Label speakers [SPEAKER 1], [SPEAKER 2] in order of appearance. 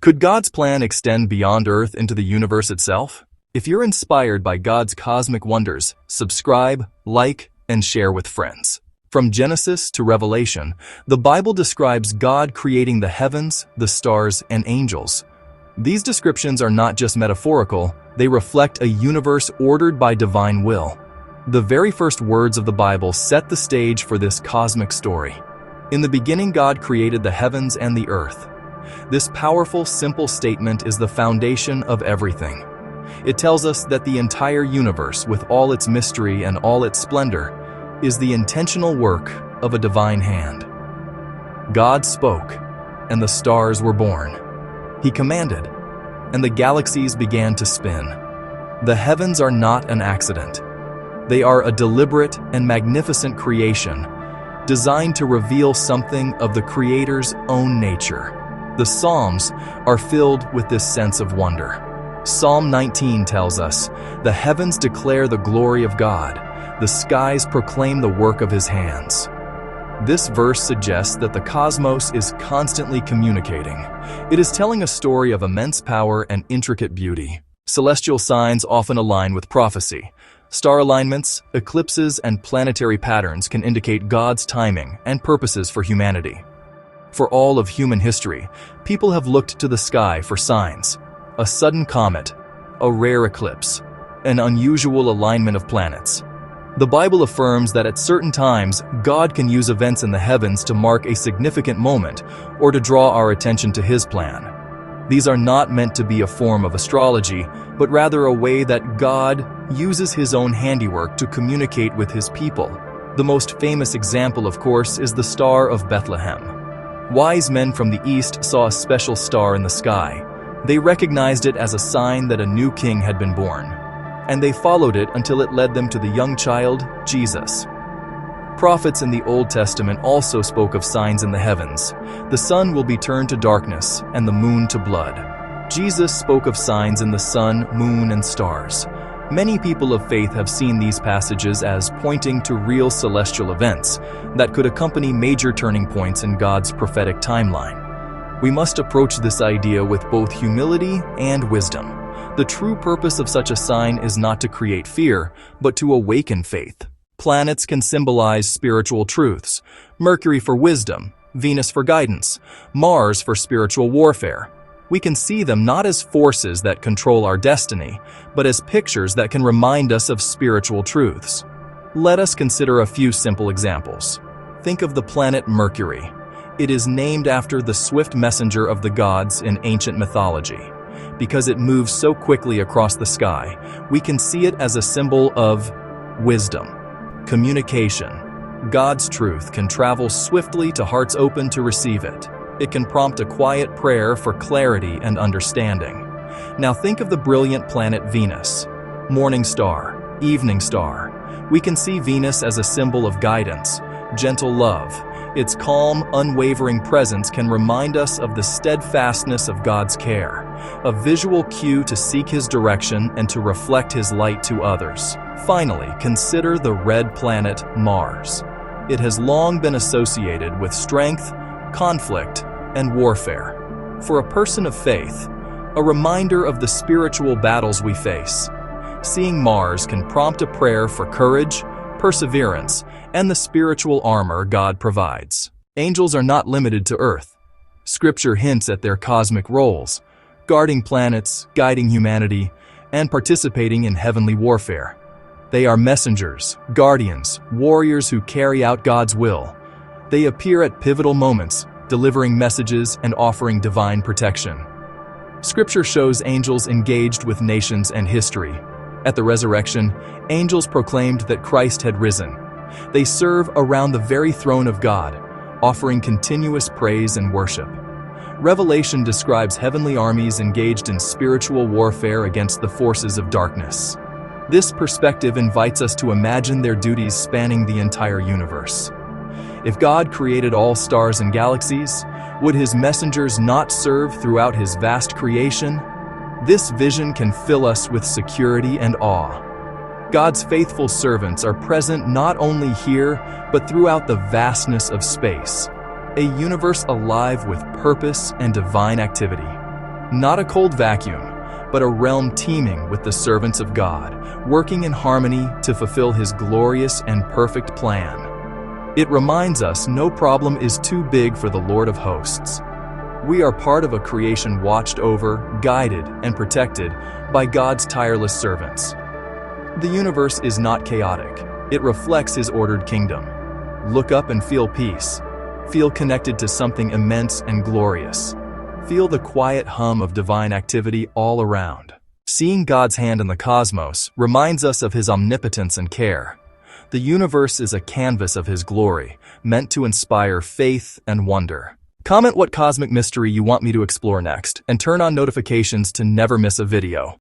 [SPEAKER 1] Could God's plan extend beyond Earth into the universe itself? If you're inspired by God's cosmic wonders, subscribe, like, and share with friends. From Genesis to Revelation, the Bible describes God creating the heavens, the stars, and angels. These descriptions are not just metaphorical, they reflect a universe ordered by divine will. The very first words of the Bible set the stage for this cosmic story. In the beginning, God created the heavens and the earth. This powerful, simple statement is the foundation of everything. It tells us that the entire universe, with all its mystery and all its splendor, is the intentional work of a divine hand. God spoke, and the stars were born. He commanded, and the galaxies began to spin. The heavens are not an accident. They are a deliberate and magnificent creation, designed to reveal something of the Creator's own nature. The Psalms are filled with this sense of wonder. Psalm 19 tells us, "The heavens declare the glory of God. The skies proclaim the work of His hands." This verse suggests that the cosmos is constantly communicating. It is telling a story of immense power and intricate beauty. Celestial signs often align with prophecy. Star alignments, eclipses, and planetary patterns can indicate God's timing and purposes for humanity. For all of human history, people have looked to the sky for signs. A sudden comet, a rare eclipse, an unusual alignment of planets. The Bible affirms that at certain times, God can use events in the heavens to mark a significant moment or to draw our attention to His plan. These are not meant to be a form of astrology, but rather a way that God uses His own handiwork to communicate with His people. The most famous example, of course, is the Star of Bethlehem. Wise men from the east saw a special star in the sky. They recognized it as a sign that a new king had been born, and they followed it until it led them to the young child, Jesus. Prophets in the Old Testament also spoke of signs in the heavens. The sun will be turned to darkness and the moon to blood. Jesus spoke of signs in the sun, moon, and stars. Many people of faith have seen these passages as pointing to real celestial events that could accompany major turning points in God's prophetic timeline. We must approach this idea with both humility and wisdom. The true purpose of such a sign is not to create fear, but to awaken faith. Planets can symbolize spiritual truths: Mercury for wisdom, Venus for guidance, Mars for spiritual warfare. We can see them not as forces that control our destiny, but as pictures that can remind us of spiritual truths. Let us consider a few simple examples. Think of the planet Mercury. It is named after the swift messenger of the gods in ancient mythology. Because it moves so quickly across the sky, we can see it as a symbol of wisdom, communication. God's truth can travel swiftly to hearts open to receive it. It can prompt a quiet prayer for clarity and understanding. Now think of the brilliant planet Venus, morning star, evening star. We can see Venus as a symbol of guidance, gentle love. Its calm, unwavering presence can remind us of the steadfastness of God's care, a visual cue to seek His direction and to reflect His light to others. Finally, consider the red planet Mars. It has long been associated with strength, conflict, and warfare. For a person of faith, a reminder of the spiritual battles we face. Seeing Mars can prompt a prayer for courage, perseverance, and the spiritual armor God provides. Angels are not limited to Earth. Scripture hints at their cosmic roles, guarding planets, guiding humanity, and participating in heavenly warfare. They are messengers, guardians, warriors who carry out God's will. They appear at pivotal moments, delivering messages and offering divine protection. Scripture shows angels engaged with nations and history. At the resurrection, angels proclaimed that Christ had risen. They serve around the very throne of God, offering continuous praise and worship. Revelation describes heavenly armies engaged in spiritual warfare against the forces of darkness. This perspective invites us to imagine their duties spanning the entire universe. If God created all stars and galaxies, would His messengers not serve throughout His vast creation? This vision can fill us with security and awe. God's faithful servants are present not only here, but throughout the vastness of space, a universe alive with purpose and divine activity. Not a cold vacuum, but a realm teeming with the servants of God, working in harmony to fulfill His glorious and perfect plan. It reminds us no problem is too big for the Lord of hosts. We are part of a creation watched over, guided, and protected by God's tireless servants. The universe is not chaotic. It reflects His ordered kingdom. Look up and feel peace. Feel connected to something immense and glorious. Feel the quiet hum of divine activity all around. Seeing God's hand in the cosmos reminds us of His omnipotence and care. The universe is a canvas of His glory, meant to inspire faith and wonder. Comment what cosmic mystery you want me to explore next, and turn on notifications to never miss a video.